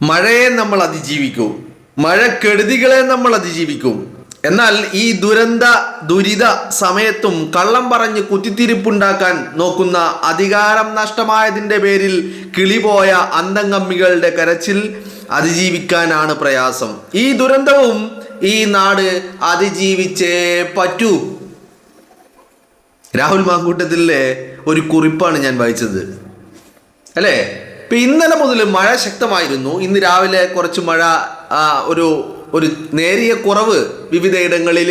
മഴയെ നമ്മൾ അതിജീവിക്കും, മഴക്കെടുതികളെ നമ്മൾ അതിജീവിക്കും. എന്നാൽ ഈ ദുരിത സമയത്തും കള്ളം പറഞ്ഞ് കുത്തിത്തിരിപ്പുണ്ടാക്കാൻ നോക്കുന്ന അധികാരം നഷ്ടമായതിൻ്റെ പേരിൽ കിളിപോയ അന്തംകമ്മികളുടെ കരച്ചിൽ അതിജീവിക്കാനാണ് പ്രയാസം. ഈ ദുരന്തവും ഈ നാട് അതിജീവിച്ചേ പറ്റൂ. രാഹുൽ മാങ്കൂട്ടത്തിലെ ഒരു കുറിപ്പാണ് ഞാൻ വായിച്ചത്, അല്ലേ? ഇപ്പം ഇന്നലെ മുതൽ മഴ ശക്തമായിരുന്നു. ഇന്ന് രാവിലെ കുറച്ച് മഴ ഒരു നേരിയ കുറവ് വിവിധയിടങ്ങളിൽ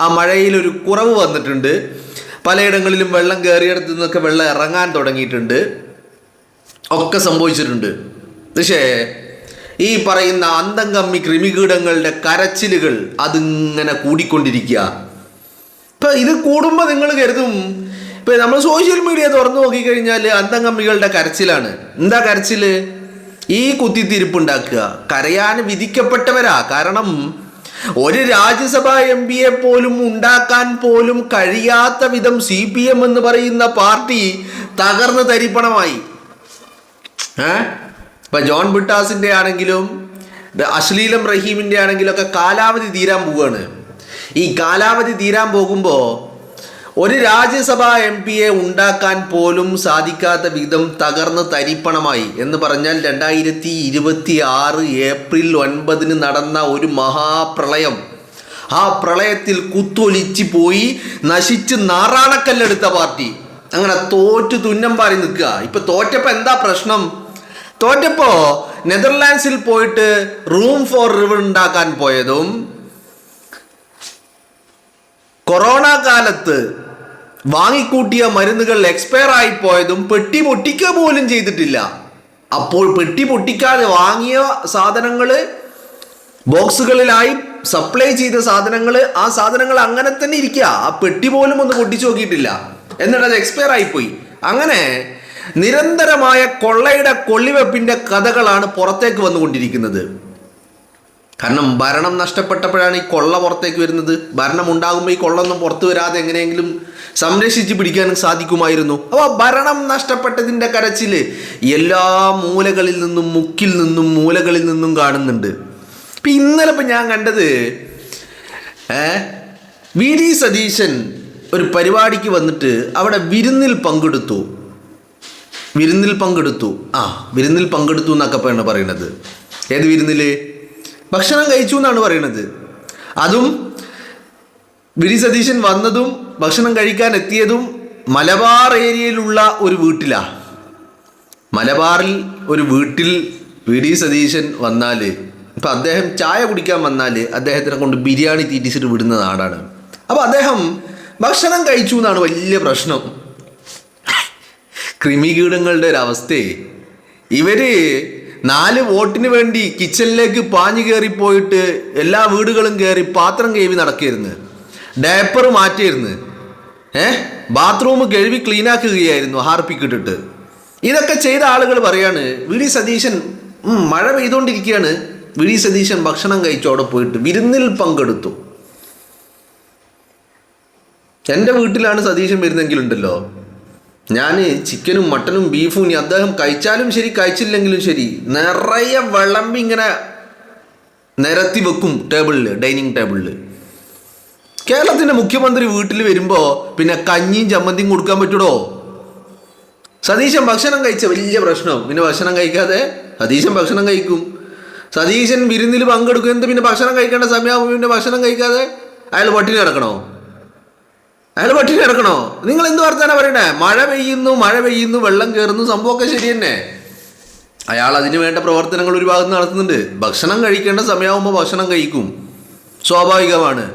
ആ മഴയിലൊരു കുറവ് വന്നിട്ടുണ്ട്. പലയിടങ്ങളിലും വെള്ളം കയറിയിടത്തു നിന്നൊക്കെ വെള്ളം ഇറങ്ങാൻ തുടങ്ങിയിട്ടുണ്ട്, ഒക്കെ സംഭവിച്ചിട്ടുണ്ട്. പക്ഷേ ഈ പറയുന്ന അന്തംകമ്മി കൃമികീടങ്ങളുടെ കരച്ചിലുകൾ അതിങ്ങനെ കൂടിക്കൊണ്ടിരിക്കുക. ഇപ്പം ഇത് കൂടുമ്പോൾ നിങ്ങൾ കരുതും, ഇപ്പം നമ്മൾ സോഷ്യൽ മീഡിയ തുറന്നു നോക്കിക്കഴിഞ്ഞാൽ അന്തംകമ്മികളുടെ കരച്ചിലാണ്. എന്താ കരച്ചിൽ? ഈ കുത്തിത്തിരിപ്പുണ്ടാക്കുക. കരയാൻ വിധിക്കപ്പെട്ടവരാ. കാരണം ഒരു രാജ്യസഭാ MP പോലും ഉണ്ടാക്കാൻ പോലും കഴിയാത്ത വിധം CPM എന്ന് പറയുന്ന പാർട്ടി തകർന്ന് തരിപ്പണമായി. ഇപ്പൊ ജോൺ ബിട്ടാസിന്റെ ആണെങ്കിലും അശ്ലീലം റഹീമിന്റെ ആണെങ്കിലും ഒക്കെ കാലാവധി തീരാൻ പോവുകയാണ്. ഈ കാലാവധി തീരാൻ പോകുമ്പോൾ ഒരു രാജ്യസഭാ MP ഉണ്ടാക്കാൻ പോലും സാധിക്കാത്ത വിധം തകർന്ന് തരിപ്പണമായി എന്ന് പറഞ്ഞാൽ 2026 ഏപ്രിൽ 9 നടന്ന ഒരു മഹാപ്രളയം. ആ പ്രളയത്തിൽ കുത്തൊലിച്ച് പോയി നശിച്ച് നാറാണക്കല്ലെടുത്ത പാർട്ടി അങ്ങനെ തോറ്റു തുന്നം പാറി നിൽക്കുക. ഇപ്പൊ തോറ്റപ്പോ എന്താ പ്രശ്നം? തോറ്റപ്പോ നെതർലാൻഡ്സിൽ പോയിട്ട് റൂം ഫോർ റിവർ ഉണ്ടാക്കാൻ പോയതും കൊറോണ കാലത്ത് വാങ്ങിക്കൂട്ടിയ മരുന്നുകൾ എക്സ്പയർ ആയി പോയതും പെട്ടി പൊട്ടിക്കുക പോലും ചെയ്തിട്ടില്ല. അപ്പോൾ പെട്ടി പൊട്ടിക്കാതെ വാങ്ങിയ സാധനങ്ങൾ ബോക്സുകളിലായി സപ്ലൈ ചെയ്ത സാധനങ്ങൾ, ആ സാധനങ്ങൾ അങ്ങനെ തന്നെ ഇരിക്കുക. ആ പെട്ടി പോലും ഒന്ന് പൊട്ടിച്ചു നോക്കിയിട്ടില്ല, എന്നിട്ട് അത് എക്സ്പയർ ആയിപ്പോയി. അങ്ങനെ നിരന്തരമായ കൊള്ളയുടെ കൊള്ളിവെപ്പിന്റെ കഥകളാണ് പുറത്തേക്ക് വന്നുകൊണ്ടിരിക്കുന്നത്. കാരണം ഭരണം നഷ്ടപ്പെട്ടപ്പോഴാണ് ഈ കൊള്ള പുറത്തേക്ക് വരുന്നത്. ഭരണം ഉണ്ടാകുമ്പോൾ ഈ കൊള്ളൊന്നും പുറത്തു വരാതെ എങ്ങനെയെങ്കിലും സംരക്ഷിച്ച് പിടിക്കാൻ സാധിക്കുമായിരുന്നു. അപ്പോൾ ഭരണം നഷ്ടപ്പെട്ടതിൻ്റെ കരച്ചിൽ എല്ലാ മൂലകളിൽ നിന്നും, മുക്കിൽ നിന്നും മൂലകളിൽ നിന്നും കാണുന്നുണ്ട്. ഇപ്പം ഇന്നലെ ഞാൻ കണ്ടത് VD സതീശൻ ഒരു പരിപാടിക്ക് വന്നിട്ട് അവിടെ വിരുന്നിൽ പങ്കെടുത്തു എന്നൊക്കെ പറയുന്നത്. ഏത് വിരുന്നിൽ? ഭക്ഷണം കഴിച്ചു എന്നാണ് പറയുന്നത്. അതും VD സതീശൻ വന്നതും ഭക്ഷണം കഴിക്കാൻ എത്തിയതും മലബാർ ഏരിയയിലുള്ള ഒരു വീട്ടിലാണ്. മലബാറിൽ ഒരു വീട്ടിൽ VD സതീശൻ വന്നാൽ, ഇപ്പം അദ്ദേഹം ചായ കുടിക്കാൻ വന്നാൽ അദ്ദേഹത്തിനെ കൊണ്ട് ബിരിയാണി തീറ്റിച്ചിട്ട് വിടുന്ന നാടാണ്. അപ്പോൾ അദ്ദേഹം ഭക്ഷണം കഴിച്ചു എന്നാണ് വലിയ പ്രശ്നം. കൃമികീടങ്ങളുടെ ഒരു അവസ്ഥയെ ഇവര് 4 വോട്ടിന് വേണ്ടി കിച്ചണിലേക്ക് പാഞ്ഞു കയറിപ്പോയിട്ട് എല്ലാ വീടുകളും കയറി പാത്രം കഴുകി നടക്കുകയായിരുന്നു, ഡയപ്പർ മാറ്റിയിരുന്നു, ബാത്റൂം കഴുകി ക്ലീനാക്കുകയായിരുന്നു ഹാർപ്പിക്കിട്ടിട്ട്. ഇതൊക്കെ ചെയ്ത ആളുകൾ പറയാണ് VD സതീശൻ മഴ പെയ്തുകൊണ്ടിരിക്കുകയാണ്, VD സതീശൻ ഭക്ഷണം കഴിച്ചു അവിടെ പോയിട്ട് വിരുന്നിൽ പങ്കെടുത്തു. എൻ്റെ വീട്ടിലാണ് സതീശൻ വരുന്നെങ്കിലുണ്ടല്ലോ, ഞാൻ ചിക്കനും മട്ടനും ബീഫും ഇനി അദ്ദേഹം കഴിച്ചാലും ശരി കഴിച്ചില്ലെങ്കിലും ശരി നിറയെ വിളമ്പി ഇങ്ങനെ നിരത്തി വെക്കും ടേബിളിൽ, ഡൈനിങ് ടേബിളിൽ. കേരളത്തിൻ്റെ മുഖ്യമന്ത്രി വീട്ടിൽ വരുമ്പോൾ പിന്നെ കഞ്ഞിയും ചമ്മന്തിയും കൊടുക്കാൻ പറ്റൂടോ? സതീശൻ ഭക്ഷണം കഴിച്ച വലിയ പ്രശ്നം. പിന്നെ ഭക്ഷണം കഴിക്കാതെ സതീശൻ ഭക്ഷണം കഴിക്കും. സതീശൻ വിരുന്നിൽ പങ്കെടുക്കും, എന്ത് പിന്നെ ഭക്ഷണം കഴിക്കേണ്ട സമയമാകുമ്പോൾ പിന്നെ ഭക്ഷണം കഴിക്കാതെ അയാൾ പട്ടിണി കിടക്കണോ? നിങ്ങൾ എന്ത് വർത്താനാ പറയണേ? മഴ പെയ്യുന്നു, വെള്ളം കയറുന്നു, സംഭവമൊക്കെ ശരി തന്നെ. അയാൾ അതിന് വേണ്ട പ്രവർത്തനങ്ങൾ ഒരു ഭാഗത്ത് നടത്തുന്നുണ്ട്. ഭക്ഷണം കഴിക്കേണ്ട സമയമാകുമ്പോൾ ഭക്ഷണം കഴിക്കും, സ്വാഭാവികമാണ്.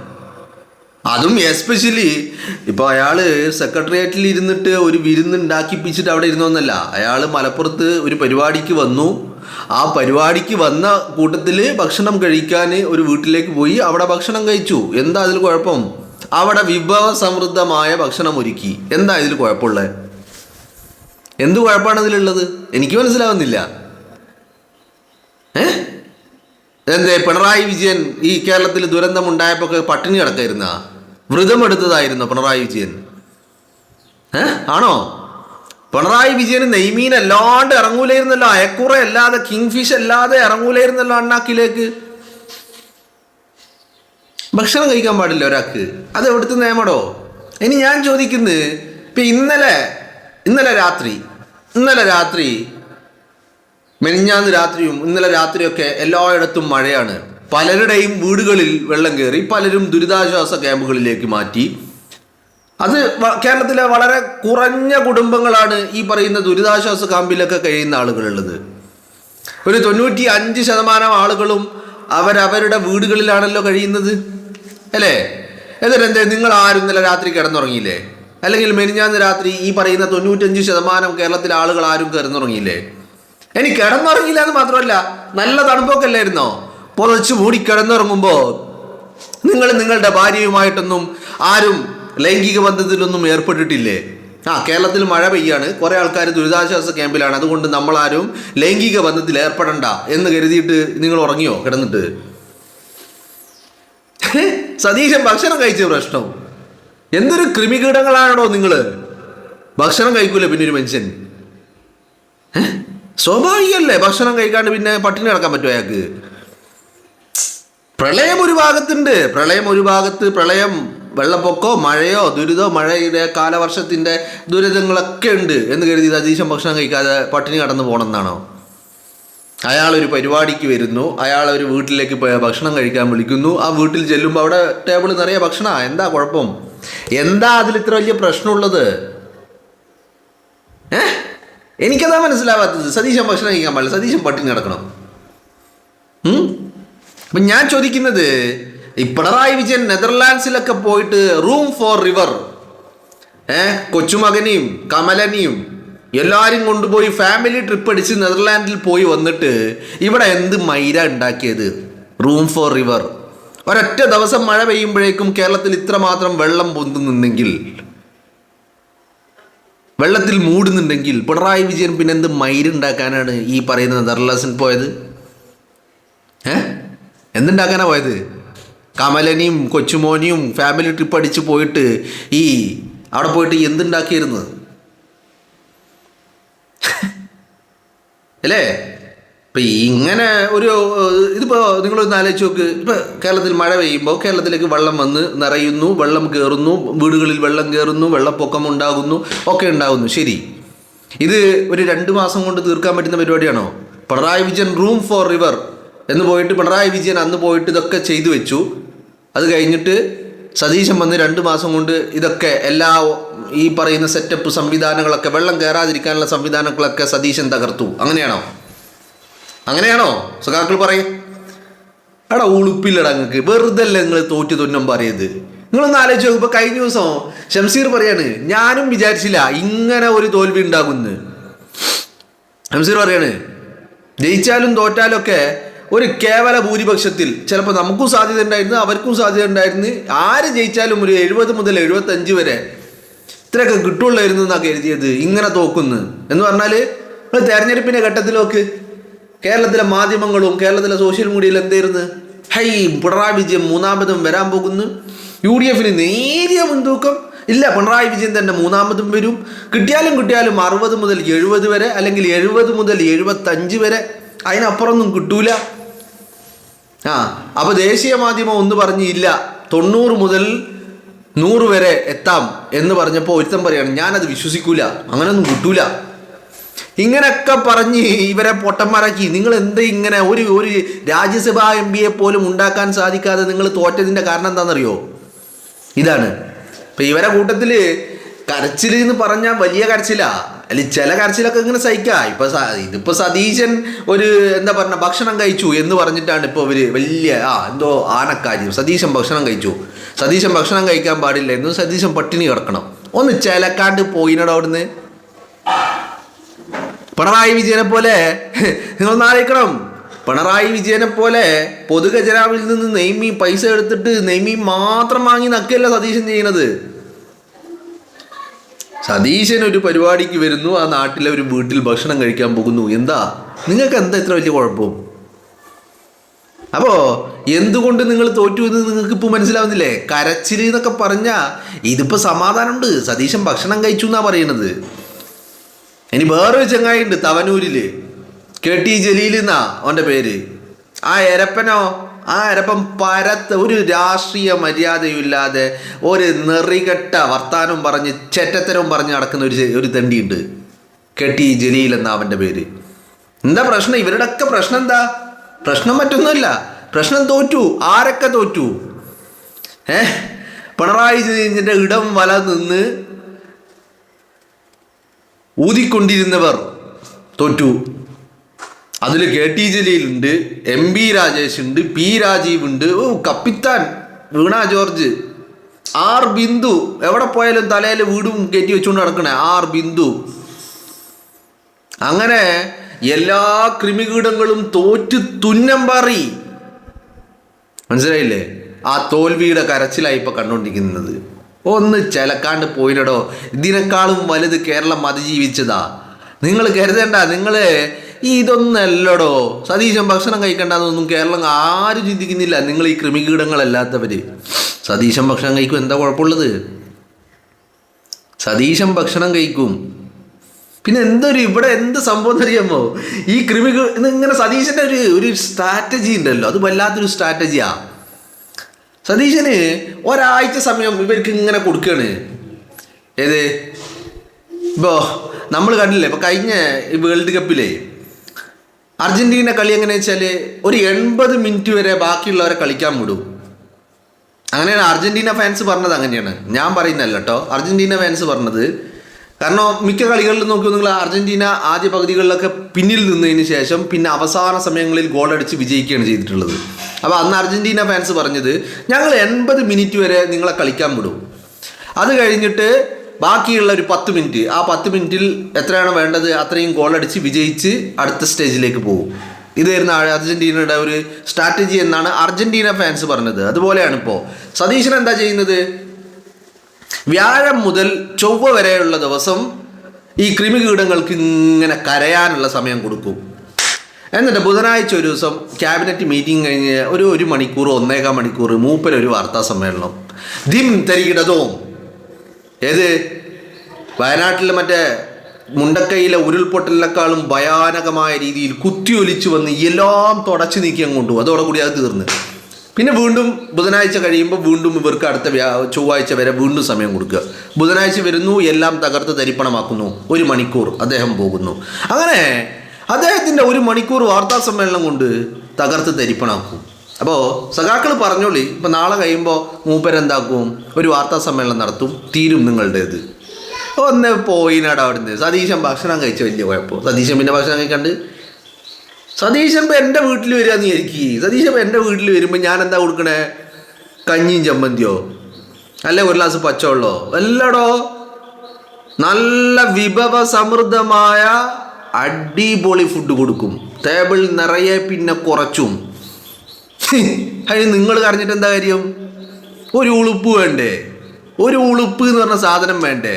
അതും എസ്പെഷ്യലി ഇപ്പോൾ അയാൾ സെക്രട്ടേറിയറ്റിൽ ഇരുന്നിട്ട് ഒരു വിരുന്ന് ഉണ്ടാക്കിപ്പിച്ചിട്ട് അവിടെ ഇരുന്നൊന്നല്ല. അയാൾ മലപ്പുറത്ത് ഒരു പരിപാടിക്ക് വന്നു. ആ പരിപാടിക്ക് വന്ന കൂട്ടത്തിൽ ഭക്ഷണം കഴിക്കാൻ ഒരു വീട്ടിലേക്ക് പോയി, അവിടെ ഭക്ഷണം കഴിച്ചു. എന്താ അതിൽ കുഴപ്പം? അവിടെ വിഭവ സമൃദ്ധമായ ഭക്ഷണം ഒരുക്കി. എന്താ ഇതിൽ കുഴപ്പമുള്ളത്? എന്ത് കുഴപ്പമാണ് ഇതിലുള്ളത്? എനിക്ക് മനസ്സിലാവുന്നില്ല. എന്തേ പിണറായി വിജയൻ ഈ കേരളത്തിൽ ദുരന്തം ഉണ്ടായപ്പോൾ പട്ടിണി കിടക്കായിരുന്ന വ്രതം എടുത്തതായിരുന്നു പിണറായി വിജയൻ? ആണോ? പിണറായി വിജയന് നെയ്മീൻ അല്ലാണ്ട് ഇറങ്ങൂലായിരുന്നല്ലോ, അയക്കുറ അല്ലാതെ കിങ് ഫിഷ് അല്ലാതെ ഇറങ്ങൂലായിരുന്നല്ലോ അണ്ണാക്കിലേക്ക്. ഭക്ഷണം കഴിക്കാൻ പാടില്ല ഒരാൾക്ക്, അത് എവിടുത്തെ നിയമടോ? ഇനി ഞാൻ ചോദിക്കുന്നത്, ഇപ്പം ഇന്നലെ രാത്രി മെനിഞ്ഞാന്ന് രാത്രിയും ഇന്നലെ രാത്രിയൊക്കെ എല്ലായിടത്തും മഴയാണ്. പലരുടെയും വീടുകളിൽ വെള്ളം കയറി, പലരും ദുരിതാശ്വാസ ക്യാമ്പുകളിലേക്ക് മാറ്റി. അത് കേരളത്തിലെ വളരെ കുറഞ്ഞ കുടുംബങ്ങളാണ് ഈ പറയുന്ന ദുരിതാശ്വാസ ക്യാമ്പിലൊക്കെ കഴിയുന്ന ആളുകളുള്ളത്. ഒരു 95% ആളുകളും അവരവരുടെ വീടുകളിലാണല്ലോ കഴിയുന്നത്, അല്ലേ? എന്നിട്ടെന്തേ നിങ്ങൾ ആരും ഇന്നലെ രാത്രി കിടന്നുറങ്ങിയില്ലേ? അല്ലെങ്കിൽ മെനിഞ്ഞാന്ന് രാത്രി ഈ പറയുന്ന 95% കേരളത്തിലെ ആളുകൾ ആരും കിടന്നുറങ്ങിയില്ലേ? ഇനി കിടന്നുറങ്ങിയില്ല എന്ന് മാത്രമല്ല, നല്ല തണുപ്പൊക്കെ അല്ലായിരുന്നോ? പുതച്ച് മൂടി കിടന്നുറങ്ങുമ്പോൾ നിങ്ങൾ നിങ്ങളുടെ ഭാര്യയുമായിട്ടൊന്നും ആരും ലൈംഗിക ബന്ധത്തിലൊന്നും ഏർപ്പെട്ടിട്ടില്ലേ? കേരളത്തിൽ മഴ പെയ്യാണ്, കുറെ ആൾക്കാർ ദുരിതാശ്വാസ ക്യാമ്പിലാണ്, അതുകൊണ്ട് നമ്മളാരും ലൈംഗിക ബന്ധത്തിൽ ഏർപ്പെടണ്ട എന്ന് കരുതിയിട്ട് നിങ്ങൾ ഉറങ്ങിയോ കിടന്നിട്ട്? സതീശൻ ഭക്ഷണം കഴിച്ച പ്രശ്നം എന്തൊരു കൃമികീടങ്ങളാണോ നിങ്ങൾ? ഭക്ഷണം കഴിക്കൂല പിന്നെ ഒരു മനുഷ്യൻ? സ്വാഭാവികമല്ലേ ഭക്ഷണം കഴിക്കാണ്ട് പിന്നെ പട്ടിണി കിടക്കാൻ പറ്റുമോ അയാൾക്ക്? പ്രളയം ഒരു ഭാഗത്തുണ്ട്, പ്രളയം വെള്ളപ്പൊക്കോ മഴയോ ദുരിതോ മഴയുടെ കാലവർഷത്തിന്റെ ദുരിതങ്ങളൊക്കെ ഉണ്ട് എന്ന് കരുതി സതീശൻ ഭക്ഷണം കഴിക്കാതെ പട്ടിണി കടന്നു പോകണമെന്നാണോ? അയാളൊരു പരിപാടിക്ക് വരുന്നു, അയാളൊരു വീട്ടിലേക്ക് ഭക്ഷണം കഴിക്കാൻ വിളിക്കുന്നു, ആ വീട്ടിൽ ചെല്ലുമ്പോൾ അവിടെ ടേബിൾ നിറയെ ഭക്ഷണം. എന്താ കുഴപ്പം? എന്താ അതിൽ ഇത്ര വലിയ പ്രശ്നമുള്ളത്? എനിക്കതാ മനസ്സിലാവാത്തത്. സതീശൻ ഭക്ഷണം കഴിക്കാൻ പാടില്ല, സതീശൻ പട്ടിണി കിടക്കണം. അപ്പം ഞാൻ ചോദിക്കുന്നത്, ഈ പിണറായി വിജയൻ നെതർലാൻഡ്സിലൊക്കെ പോയിട്ട് റൂം ഫോർ റിവർ, കൊച്ചുമകനെയും കമലനെയും എല്ലാവരും കൊണ്ടുപോയി ഫാമിലി ട്രിപ്പ് അടിച്ച് നെതർലാൻഡിൽ പോയി വന്നിട്ട് ഇവിടെ എന്ത് മൈര ഉണ്ടാക്കിയത്? Room for river. ഒരൊറ്റ ദിവസം മഴ പെയ്യുമ്പോഴേക്കും കേരളത്തിൽ ഇത്രമാത്രം വെള്ളം പൊന്തുന്നുണ്ടെങ്കിൽ, വെള്ളത്തിൽ മൂടുന്നുണ്ടെങ്കിൽ പിണറായി വിജയൻ പിന്നെ എന്ത് മൈരുണ്ടാക്കാനാണ് ഈ പറയുന്ന നെതർലാൻഡ്സിൽ പോയത്? എന്തുണ്ടാക്കാനാ പോയത്? കമലനെയും കൊച്ചുമോനെയും ഫാമിലി ട്രിപ്പ് അടിച്ച് പോയിട്ട് അവിടെ പോയിട്ട് എന്തുണ്ടാക്കിയിരുന്നു അല്ലേ? ഇപ്പം ഇങ്ങനെ ഇതിപ്പോൾ നിങ്ങളൊന്ന് ആലോചിച്ച് നോക്ക്. ഇപ്പം കേരളത്തിൽ മഴ പെയ്യുമ്പോൾ കേരളത്തിലേക്ക് വെള്ളം വന്ന് നിറയുന്നു, വെള്ളം കയറുന്നു, വീടുകളിൽ വെള്ളം കയറുന്നു, വെള്ളപ്പൊക്കം ഉണ്ടാകുന്നു, ഒക്കെ ഉണ്ടാകുന്നു. ശരി, ഇത് ഒരു 2 മാസം കൊണ്ട് തീർക്കാൻ പറ്റുന്ന പരിപാടിയാണോ? Pinarayi Vijayan room for river എന്ന് പോയിട്ട് പിണറായി വിജയൻ അന്ന് പോയിട്ട് ഇതൊക്കെ ചെയ്തു വെച്ചു. അത് കഴിഞ്ഞിട്ട് സതീശൻ വന്ന് 2 മാസം കൊണ്ട് ഇതൊക്കെ എല്ലാ ഈ പറയുന്ന സെറ്റപ്പ് സംവിധാനങ്ങളൊക്കെ, വെള്ളം കയറാതിരിക്കാനുള്ള സംവിധാനങ്ങളൊക്കെ സതീശൻ തകർത്തു. അങ്ങനെയാണോ സഖാക്കൾ പറയും? എടാ ഉളുപ്പില്ലടാ നിങ്ങൾക്ക്, വെറുതെ അല്ലേ നിങ്ങൾ തോറ്റു തുന്നം പറയത്? നിങ്ങളൊന്ന് ആലോചിച്ച് നോക്കും. ഇപ്പോൾ കഴിഞ്ഞ ദിവസം ഷംസീർ പറയാണ്, ഞാനും വിചാരിച്ചില്ല ഇങ്ങനെ ഒരു തോൽവി ഉണ്ടാകുമെന്ന്. ഷംസീർ പറയാണ്, ജയിച്ചാലും തോറ്റാലും ഒക്കെ ഒരു കേവല ഭൂരിപക്ഷത്തിൽ ചിലപ്പോൾ നമുക്കും സാധ്യത ഉണ്ടായിരുന്നു, അവർക്കും സാധ്യത ഉണ്ടായിരുന്നു. ആര് ജയിച്ചാലും ഒരു 70 മുതൽ 75 വരെ ഇത്രയൊക്കെ കിട്ടുള്ളായിരുന്നു എന്നാണ് കരുതിയത്. ഇങ്ങനെ തോക്കുന്നു എന്ന് പറഞ്ഞാൽ നിങ്ങൾ തെരഞ്ഞെടുപ്പിൻ്റെ ഘട്ടത്തിലൊക്കെ കേരളത്തിലെ മാധ്യമങ്ങളും കേരളത്തിലെ സോഷ്യൽ മീഡിയയിൽ എന്തായിരുന്നു? പിണറായി വിജയൻ 3ാമതും വരാൻ പോകുന്നു, UDFന് നേരിയ മുൻതൂക്കം ഇല്ല, പിണറായി വിജയൻ തന്നെ 3ാമതും വരും, കിട്ടിയാലും 60 മുതൽ 70 വരെ, അല്ലെങ്കിൽ 70 മുതൽ 75 വരെ, അതിനപ്പുറമൊന്നും കിട്ടൂല. അപ്പോൾ ദേശീയ മാധ്യമം ഒന്ന് പറഞ്ഞില്ല 90 മുതൽ 100 വരെ എത്താം എന്ന് പറഞ്ഞപ്പോൾ ഒരുത്തം പറയാണ്, ഞാനത് വിശ്വസിക്കൂല, അങ്ങനെയൊന്നും കിട്ടൂല. ഇങ്ങനെയൊക്കെ പറഞ്ഞ് ഇവരെ പൊട്ടന്മാരാക്കി. നിങ്ങൾ എന്താ ഇങ്ങനെ ഒരു രാജ്യസഭാ MP പോലും ഉണ്ടാക്കാൻ സാധിക്കാതെ നിങ്ങൾ തോറ്റതിൻ്റെ കാരണം എന്താണെന്നറിയോ? ഇതാണ്. ഇപ്പം ഇവരെ കൂട്ടത്തിൽ കരച്ചിൽ എന്ന് പറഞ്ഞാൽ വലിയ കരച്ചിലാ, അല്ലെങ്കിൽ ചില കരച്ചിലൊക്കെ ഇങ്ങനെ സഹിക്കാം. ഇതിപ്പോൾ സതീശൻ എന്താ പറഞ്ഞ ഭക്ഷണം കഴിച്ചു എന്ന് പറഞ്ഞിട്ടാണ് ഇപ്പോൾ ഇവർ വലിയ എന്തോ ആനക്കാര്യം. സതീശൻ ഭക്ഷണം കഴിച്ചു, സതീശൻ ഭക്ഷണം കഴിക്കാൻ പാടില്ല എന്നും, സതീശൻ പട്ടിണി കിടക്കണം. ഒന്ന് ചിലക്കാണ്ട് പോയിനട അവിടുന്ന്. പിണറായി വിജയനെ പോലെ നിങ്ങളൊന്ന് ആലോചിക്കണം, പിണറായി വിജയനെ പോലെ പൊതുഖജനാവിൽ നിന്ന് നെയ്മീൻ പൈസ എടുത്തിട്ട് നെയ്മീൻ മാത്രം വാങ്ങി നക്കല്ല സതീശൻ ചെയ്യണത്. സതീശൻ ഒരു പരിപാടിക്ക് വരുന്നു, ആ നാട്ടിലെ ഒരു വീട്ടിൽ ഭക്ഷണം കഴിക്കാൻ പോകുന്നു. നിങ്ങൾക്ക് എന്താ ഇത്ര വലിയ കുഴപ്പം? അപ്പോൾ എന്തുകൊണ്ട് നിങ്ങൾ തോറ്റു എന്ന് നിങ്ങൾക്ക് ഇപ്പോൾ മനസ്സിലാവുന്നില്ലേ? കരച്ചിൽ എന്നൊക്കെ പറഞ്ഞാൽ ഇതിപ്പോൾ സമാധാനമുണ്ട്, സതീശൻ ഭക്ഷണം കഴിച്ചു എന്നാണ് പറയണത്. ഇനി വേറൊരു ചങ്ങായി ഉണ്ട് തവനൂരില്, KT ജലീൽ എന്നാ അവൻ്റെ പേര്. ആ എരപ്പനോ, ആ എരപ്പൻ ഒരു രാഷ്ട്രീയ മര്യാദയും ഇല്ലാതെ ഒരു നെറികെട്ട വർത്താനം പറഞ്ഞ് ചെറ്റത്തരവും പറഞ്ഞ് നടക്കുന്ന ഒരു തെണ്ടിയുണ്ട്, KT ജലീൽ എന്നാ അവൻ്റെ പേര്. എന്താ പ്രശ്നം? ഇവരുടെയൊക്കെ പ്രശ്നം എന്താ? പ്രശ്നം മറ്റൊന്നുമല്ല, പ്രശ്നം തോറ്റു. ആരൊക്കെ തോറ്റു? പിണറായി വിജയൻ്റെ ഇടം വല നിന്ന് ഊതിക്കൊണ്ടിരുന്നവർ തോറ്റു. അതിൽ KT ജലീലുണ്ട്, MB രാജേഷ് ഉണ്ട്, P രാജീവ് ഉണ്ട്, കപ്പിത്താൻ വീണ ജോർജ്, R ബിന്ദു. എവിടെ പോയാലും തലയിൽ വീടും കയറ്റി വെച്ചുകൊണ്ട് നടക്കണേ R ബിന്ദു. അങ്ങനെ എല്ലാ ക്രിമികീടങ്ങളും തോറ്റ് തുന്നം പാറി. മനസ്സിലായില്ലേ? ആ തോൽവിയുടെ കരച്ചിലായി ഇപ്പൊ കണ്ടുകൊണ്ടിരിക്കുന്നത്. ഒന്ന് ചിലക്കാണ്ട് പോയിടോ. ഇതിനേക്കാളും വലുത് കേരളം അതിജീവിച്ചതാ. നിങ്ങൾ കരുതണ്ട, നിങ്ങൾ ഇതൊന്നല്ലടോ. സതീശൻ ഭക്ഷണം കഴിക്കണ്ടെന്നൊന്നും കേരളം ആരും ചിന്തിക്കുന്നില്ല. നിങ്ങൾ ഈ ക്രിമികീടങ്ങളല്ലാത്തവര് സതീശൻ ഭക്ഷണം കഴിക്കും, എന്താ കുഴപ്പമുള്ളത്? സതീശൻ ഭക്ഷണം കഴിക്കും. പിന്നെ ഇവിടെ എന്ത് സംഭവം അറിയാമോ? ഈ ഇങ്ങനെ സതീശൻ്റെ ഒരു സ്ട്രാറ്റജി ഉണ്ടല്ലോ, അത് വല്ലാത്തൊരു സ്ട്രാറ്റജിയാ. സതീശന് ഒരാഴ്ച സമയം ഇവർക്ക് ഇങ്ങനെ കൊടുക്കുകയാണ്. ഏത് ഇപ്പോൾ നമ്മൾ കണ്ടില്ലേ, ഇപ്പോൾ കഴിഞ്ഞ വേൾഡ് കപ്പിലെ അർജൻറ്റീന കളി എങ്ങനെ വെച്ചാൽ ഒരു 80 മിനിറ്റ് വരെ ബാക്കിയുള്ളവരെ കളിക്കാൻ വിടും. അങ്ങനെയാണ് അർജൻറ്റീന ഫാൻസ് പറഞ്ഞത്. അങ്ങനെയാണ്, ഞാൻ പറയുന്നതല്ല കേട്ടോ, അർജൻറ്റീന ഫാൻസ് പറഞ്ഞത്. കാരണം മിക്ക കളികളിൽ നോക്കി നിങ്ങൾ അർജൻറ്റീന ആദ്യ പകുതികളിലൊക്കെ പിന്നിൽ നിന്നതിന് ശേഷം പിന്നെ അവസാന സമയങ്ങളിൽ ഗോളടിച്ച് വിജയിക്കുകയാണ് ചെയ്തിട്ടുള്ളത്. അപ്പോൾ അന്ന് അർജൻറ്റീന ഫാൻസ് പറഞ്ഞത്, ഞങ്ങൾ 80 മിനിറ്റ് വരെ നിങ്ങളെ കളിക്കാൻ വിടും, അത് കഴിഞ്ഞിട്ട് ബാക്കിയുള്ള ഒരു 10 മിനിറ്റ്, ആ 10 മിനിറ്റിൽ എത്രയാണ് വേണ്ടത് അത്രയും ഗോളടിച്ച് വിജയിച്ച് അടുത്ത സ്റ്റേജിലേക്ക് പോകും. ഇതായിരുന്നു അർജൻറ്റീനയുടെ ഒരു സ്ട്രാറ്റജി എന്നാണ് അർജൻറ്റീന ഫാൻസ് പറഞ്ഞത്. അതുപോലെയാണ് ഇപ്പോൾ സതീശൻ എന്താ ചെയ്യുന്നത്? വ്യാഴം മുതൽ ചൊവ്വ വരെയുള്ള ദിവസം ഈ ക്രിമികീടങ്ങൾക്ക് ഇങ്ങനെ കരയാനുള്ള സമയം കൊടുക്കും. എന്നിട്ട് ബുധനാഴ്ച ഒരു ദിവസം ക്യാബിനറ്റ് മീറ്റിംഗ് കഴിഞ്ഞ് ഒരു മണിക്കൂർ 1.25 മണിക്കൂർ മൂപ്പരൊരു വാർത്താ സമ്മേളനം. ദിം തരികിടതോം. ഏത് വയനാട്ടിലെ മറ്റേ മുണ്ടക്കൈയിലെ ഉരുൾപൊട്ടലിനേക്കാളും ഭയാനകമായ രീതിയിൽ കുത്തിയൊലിച്ചു വന്ന് എല്ലാം തുടച്ചു നീക്കി അങ്ങോട്ടു. അതോടുകൂടി അത് തീർന്ന്. പിന്നെ വീണ്ടും ബുധനാഴ്ച കഴിയുമ്പോൾ വീണ്ടും ഇവർക്ക് അടുത്ത ചൊവ്വാഴ്ച വരെ വീണ്ടും സമയം കൊടുക്കുക. ബുധനാഴ്ച വരുന്നു, എല്ലാം തകർത്ത് തരിപ്പണമാക്കുന്നു. 1 മണിക്കൂർ അദ്ദേഹം പോകുന്നു. അങ്ങനെ അദ്ദേഹത്തിൻ്റെ 1 മണിക്കൂർ വാർത്താ സമ്മേളനം കൊണ്ട് തകർത്ത് തരിപ്പണാക്കും. അപ്പോൾ സഖാക്കൾ പറഞ്ഞോളി, ഇപ്പം നാളെ കഴിയുമ്പോൾ മൂപ്പരെന്താക്കും? ഒരു വാർത്താ സമ്മേളനം നടത്തും, തീരും നിങ്ങളുടേത്. ഒന്ന് പോയിനാട് അവിടുന്ന്. സതീശൻ ഭക്ഷണം കഴിച്ച വലിയ കുഴപ്പം. സതീശൻ പിന്നെ ഭക്ഷണം കഴിക്കാണ്ട് സതീശൻ ഇപ്പം എൻ്റെ വീട്ടിൽ വരികയെന്ന് വിചാരിക്കും. സതീശൻ ഇപ്പം എൻ്റെ വീട്ടിൽ വരുമ്പോൾ ഞാൻ എന്താ കൊടുക്കണേ? കഞ്ഞിയും ചമ്മന്തിയോ അല്ലെ 1 ഗ്ലാസ് പച്ചവെള്ളോ? അല്ലടോ, നല്ല വിഭവ സമൃദ്ധമായ അടിപൊളി ഫുഡ് കൊടുക്കും. ടേബിൾ നിറയെ പിന്നെ കുറച്ചും. അതിന് നിങ്ങൾ കറിഞ്ഞിട്ട് എന്താ കാര്യം? ഒരു ഉളുപ്പ് വേണ്ടേ? ഒരു ഉളുപ്പ് എന്ന് പറഞ്ഞ സാധനം വേണ്ടേ?